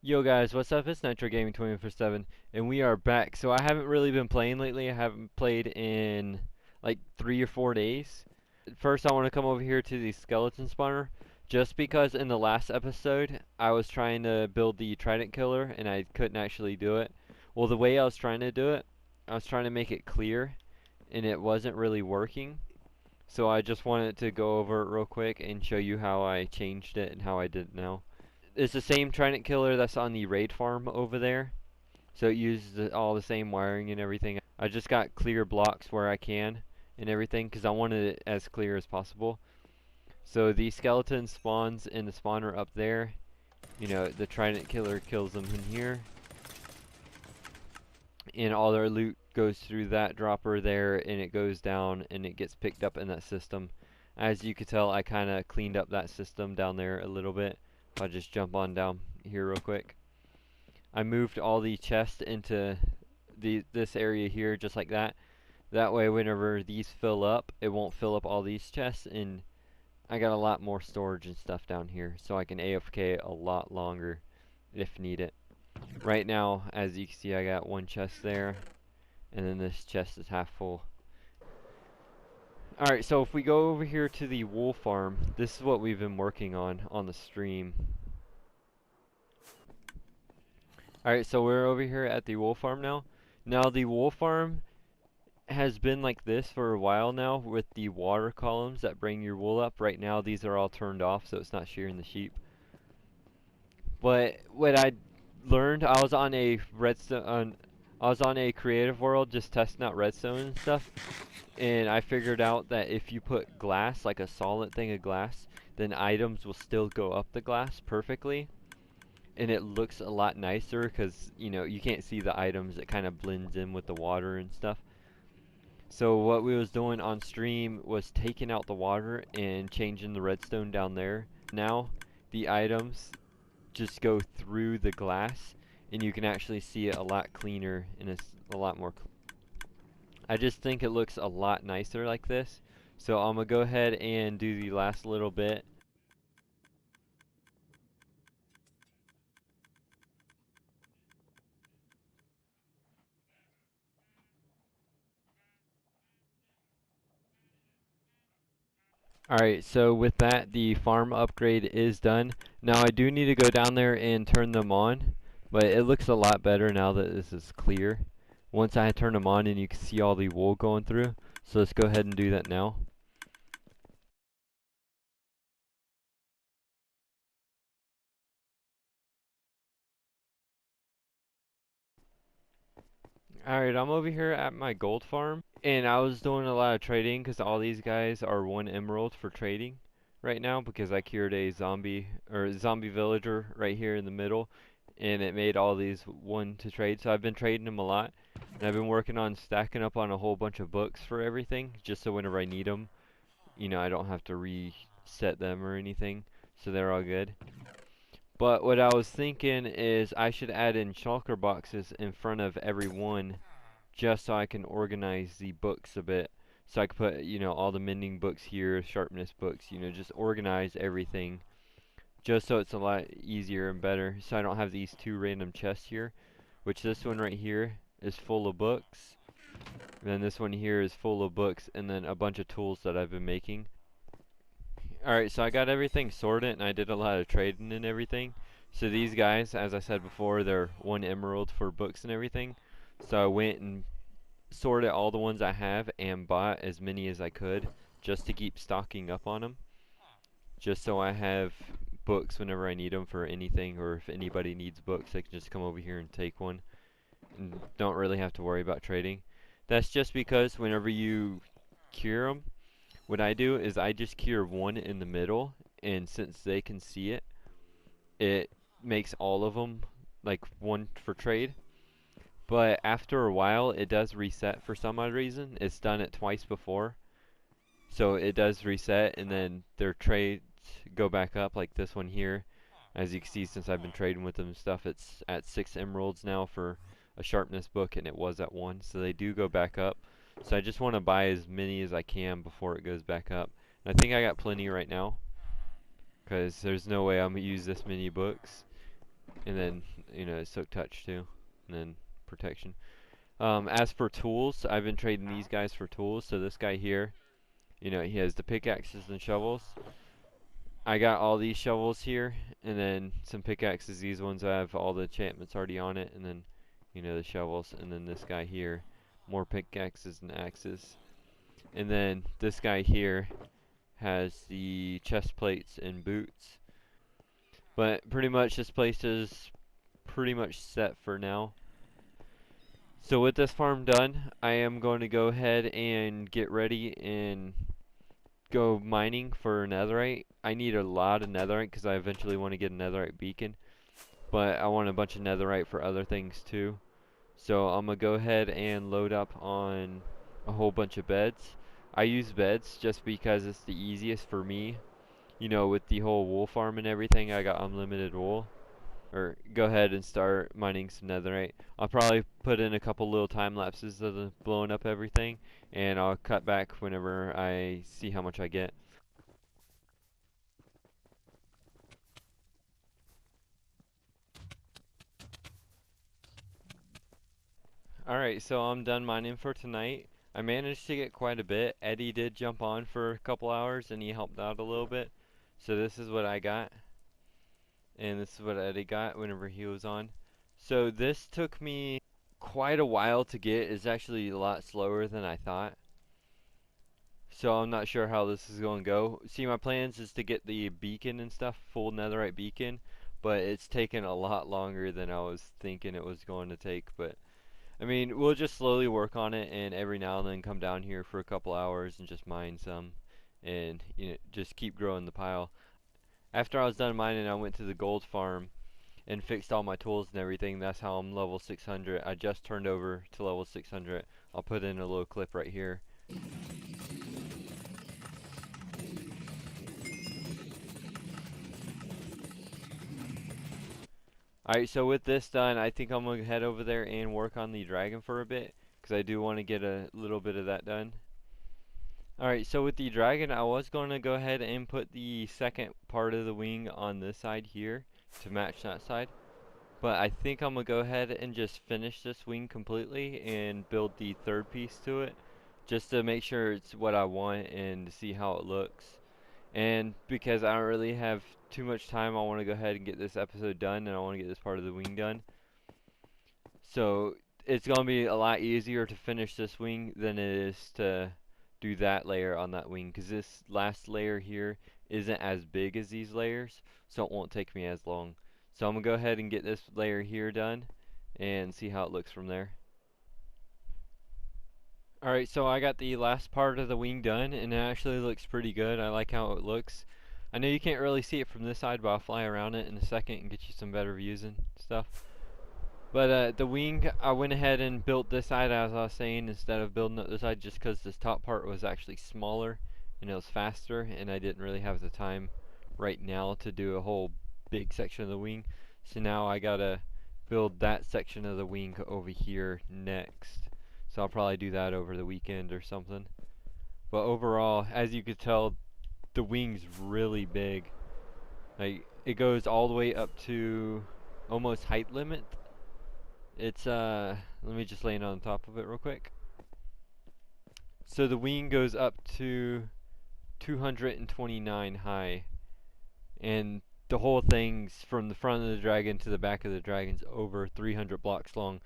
Yo guys, what's up? It's Nitro Gaming 24/7, and we are back. So I haven't really been playing lately. I haven't played in like 3 or 4 days. First, I want to come over here to the skeleton spawner, just because in the last episode I was trying to build the trident killer and I couldn't actually do it. Well, the way I was trying to do it, I was trying to make it clear, and it wasn't really working. So I just wanted to go over it real quick and show you how I changed it and how I did it now. It's the same trident killer that's on the raid farm over there. So it uses all the same wiring and everything. I just got clear blocks where I can and everything because I wanted it as clear as possible. So the skeleton spawns in the spawner up there. You know, the trident killer kills them in here. And all their loot goes through that dropper there and it goes down and it gets picked up in that system. As you could tell, I kind of cleaned up that system down there a little bit. If I just jump on down here real quick. I moved all the chests into this area here just like that. That way whenever these fill up, it won't fill up all these chests, and I got a lot more storage and stuff down here so I can AFK a lot longer if need it. Right now, as you can see, I got one chest there, and then this chest is half full. Alright, so if we go over here to the wool farm, this is what we've been working on the stream. Alright, so we're over here at the wool farm now. Now the wool farm has been like this for a while now with the water columns that bring your wool up. Right now these are all turned off so it's not shearing the sheep. But what I learned, I was on a redstone, I was on a creative world just testing out redstone and stuff, and I figured out that if you put glass, like a solid thing of glass, then items will still go up the glass perfectly. And it looks a lot nicer because, you know, you can't see the items. It kind of blends in with the water and stuff. So what we was doing on stream was taking out the water and changing the redstone down there. Now the items just go through the glass and you can actually see it a lot cleaner and it's a lot more I just think it looks a lot nicer like this. So I'm gonna go ahead and do the last little bit. Alright, so with that, the farm upgrade is done. Now I do need to go down there and turn them on, but it looks a lot better now that this is clear. Once I turn them on and you can see all the wool going through, so let's go ahead and do that now. Alright, I'm over here at my gold farm, and I was doing a lot of trading because all these guys are 1 emerald for trading right now because I cured a zombie villager right here in the middle, and it made all these one to trade. So I've been trading them a lot, and I've been working on stacking up on a whole bunch of books for everything, just so whenever I need them, you know, I don't have to reset them or anything, so they're all good. But what I was thinking is I should add in shulker boxes in front of every one just so I can organize the books a bit. So I can put, you know, all the mending books here, sharpness books, you know, just organize everything just so it's a lot easier and better. So I don't have these two random chests here, which this one right here is full of books. And then this one here is full of books and then a bunch of tools that I've been making. Alright, so I got everything sorted and I did a lot of trading and everything. So these guys, as I said before, they're 1 emerald for books and everything. So I went and sorted all the ones I have and bought as many as I could just to keep stocking up on them. Just so I have books whenever I need them for anything, or if anybody needs books, they can just come over here and take one. And don't really have to worry about trading. That's just because whenever you cure them, what I do is I just cure one in the middle, and since they can see it, it makes all of them like one for trade. But after a while, it does reset for some odd reason. It's done it twice before. So it does reset, and then their trades go back up, like this one here. As you can see, since I've been trading with them and stuff, it's at 6 emeralds now for a sharpness book, and it was at 1. So they do go back up. So I just want to buy as many as I can before it goes back up. And I think I got plenty right now, because there's no way I'm going to use this many books. and then silk touch too, and then protection. As for tools, I've been trading these guys for tools. So this guy here, he has the pickaxes and shovels. I got all these shovels here, and then some pickaxes. These ones I have all the enchantments already on it, and then the shovels, and then this guy here, more pickaxes and axes. And then this guy here has the chest plates and boots. But pretty much this place is pretty much set for now. So with this farm done, I am going to go ahead and get ready and go mining for netherite. I need a lot of netherite because I eventually want to get a netherite beacon. But I want a bunch of netherite for other things too. So I'm going to go ahead and load up on a whole bunch of beds. I use beds just because it's the easiest for me. With the whole wool farm and everything, I got unlimited wool. Or go ahead and start mining some netherite. I'll probably put in a couple little time lapses of the blowing up everything, and I'll cut back whenever I see how much I get. Alright, so I'm done mining for tonight. I managed to get quite a bit. Eddie did jump on for a couple hours and he helped out a little bit. So this is what I got. And this is what Eddie got whenever he was on. So this took me quite a while to get. It's actually a lot slower than I thought. So I'm not sure how this is going to go. See, my plans is to get the beacon and stuff, full netherite beacon, but it's taken a lot longer than I was thinking it was going to take. But I mean, we'll just slowly work on it, and every now and then come down here for a couple hours and just mine some, and just keep growing the pile. After I was done mining, I went to the gold farm and fixed all my tools and everything. That's how I'm level 600. I just turned over to level 600. I'll put in a little clip right here. Alright, so with this done, I think I'm going to head over there and work on the dragon for a bit, because I do want to get a little bit of that done. Alright, so with the dragon, I was going to go ahead and put the second part of the wing on this side here to match that side. But I think I'm going to go ahead and just finish this wing completely and build the third piece to it, just to make sure it's what I want and to see how it looks. And because I don't really have too much time, I want to go ahead and get this episode done, and I want to get this part of the wing done. So it's going to be a lot easier to finish this wing than it is to do that layer on that wing, because this last layer here isn't as big as these layers, so it won't take me as long. So I'm going to go ahead and get this layer here done and see how it looks from there. Alright, so I got the last part of the wing done, and it actually looks pretty good. I like how it looks. I know you can't really see it from this side, but I'll fly around it in a second and get you some better views and stuff. But the wing, I went ahead and built this side, as I was saying, instead of building up this side, just because this top part was actually smaller and it was faster, and I didn't really have the time right now to do a whole big section of the wing. So now I gotta build that section of the wing over here next. So I'll probably do that over the weekend or something. But overall, as you could tell, the wing's really big. Like, it goes all the way up to almost height limit. It's let me just land on top of it real quick. So the wing goes up to 229 high, and the whole thing's from the front of the dragon to the back of the dragon's over 300 blocks long.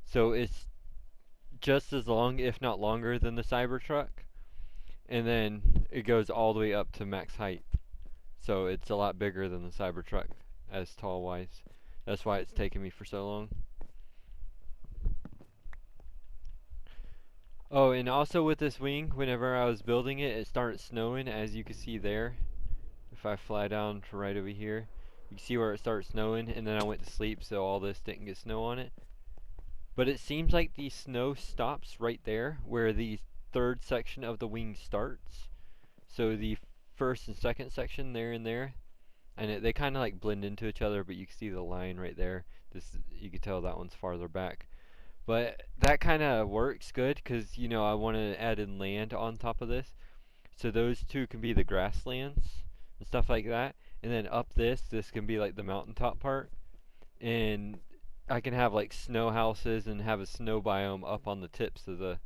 So it's just as long, if not longer, than the Cybertruck, and then it goes all the way up to max height. So it's a lot bigger than the Cybertruck as tall wise. That's why it's taken me for so long. Oh, and also with this wing, whenever I was building it, it started snowing, as you can see there. If I fly down to right over here, you can see where it starts snowing, and then I went to sleep, so all this didn't get snow on it. But it seems like the snow stops right there, where the third section of the wing starts. So the first and second section there and there, and they kind of like blend into each other, but you can see the line right there. You can tell that one's farther back. But that kind of works good because, I want to add in land on top of this. So those two can be the grasslands and stuff like that. And then up this can be like the mountaintop part. and I can have like snow houses and have a snow biome up on the tips of the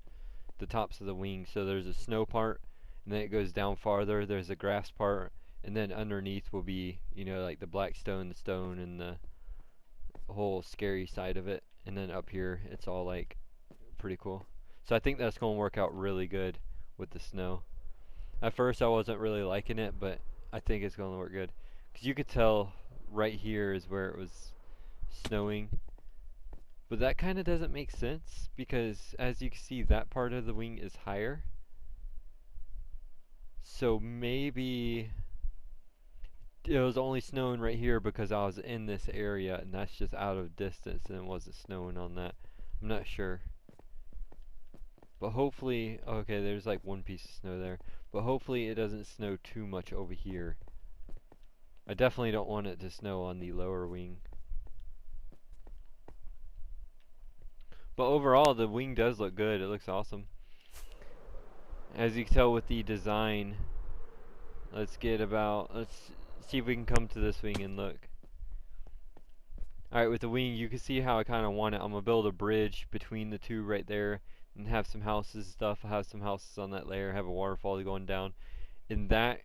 tops of the wings. So there's a snow part, and then it goes down farther. There's a grass part, and then underneath will be, you know, like the black stone, the stone, and the whole scary side of it. And then up here, it's all like pretty cool. So I think that's going to work out really good with the snow. At first, I wasn't really liking it, but I think it's going to work good. Because you could tell right here is where it was snowing. But that kind of doesn't make sense because as you can see, that part of the wing is higher. So maybe it was only snowing right here because I was in this area and that's just out of distance and it wasn't snowing on that. I'm not sure. But hopefully, okay, there's like one piece of snow there. But hopefully it doesn't snow too much over here. I definitely don't want it to snow on the lower wing. But overall, the wing does look good. It looks awesome. As you can tell with the design, let's see if we can come to this wing and look. Alright, with the wing, you can see how I kind of want it. I'm going to build a bridge between the two right there and have some houses and stuff. I'll have some houses on that layer, have a waterfall going down. In that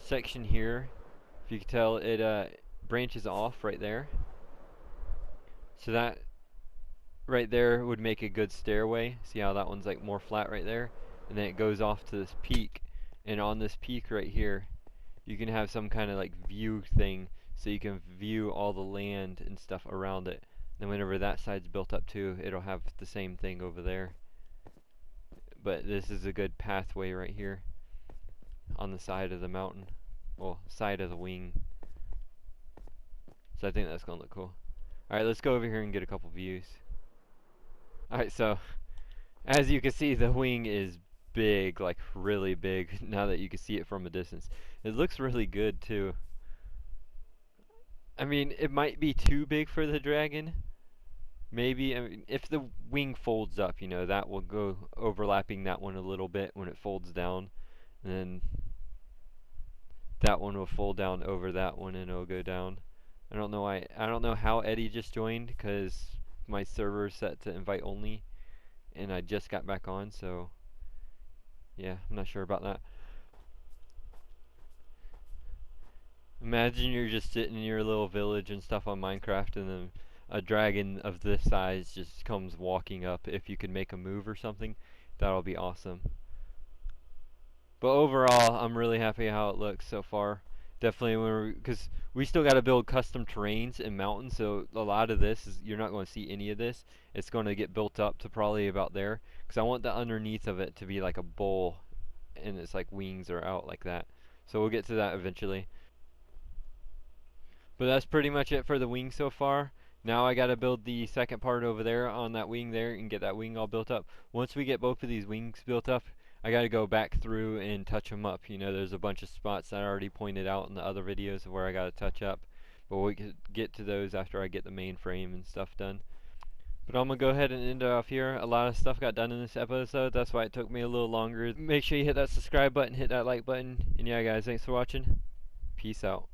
section here, if you can tell, it branches off right there. So that right there would make a good stairway. See how that one's like more flat right there? And then it goes off to this peak. And on this peak right here, you can have some kind of like view thing so you can view all the land and stuff around it. Then whenever that side's built up too, it'll have the same thing over there. But this is a good pathway right here on the side of the mountain. Well, side of the wing. So I think that's gonna look cool. Alright, let's go over here and get a couple views. Alright, so as you can see, the wing is big, like really big, now that you can see it from a distance. It looks really good too. I mean, it might be too big for the dragon. Maybe, I mean, if the wing folds up, you know, that will go overlapping that one a little bit when it folds down. And then that one will fold down over that one and it'll go down. I don't know how Eddie just joined because my server is set to invite only and I just got back on, so yeah, I'm not sure about that. Imagine you're just sitting in your little village and stuff on Minecraft and then a dragon of this size just comes walking up. If you could make a move or something, that'll be awesome. But overall, I'm really happy how it looks so far. Definitely, because we still got to build custom terrains and mountains, so a lot of this is you're not going to see any of this. It's going to get built up to probably about there, because I want the underneath of it to be like a bowl, and it's like wings are out like that. So we'll get to that eventually. But that's pretty much it for the wing so far. Now I gotta build the second part over there on that wing there and get that wing all built up. Once we get both of these wings built up, I gotta go back through and touch them up. You know, there's a bunch of spots that I already pointed out in the other videos of where I gotta touch up. But we can get to those after I get the main frame and stuff done. But I'm gonna go ahead and end it off here. A lot of stuff got done in this episode. That's why it took me a little longer. Make sure you hit that subscribe button, hit that like button. And yeah, guys, thanks for watching. Peace out.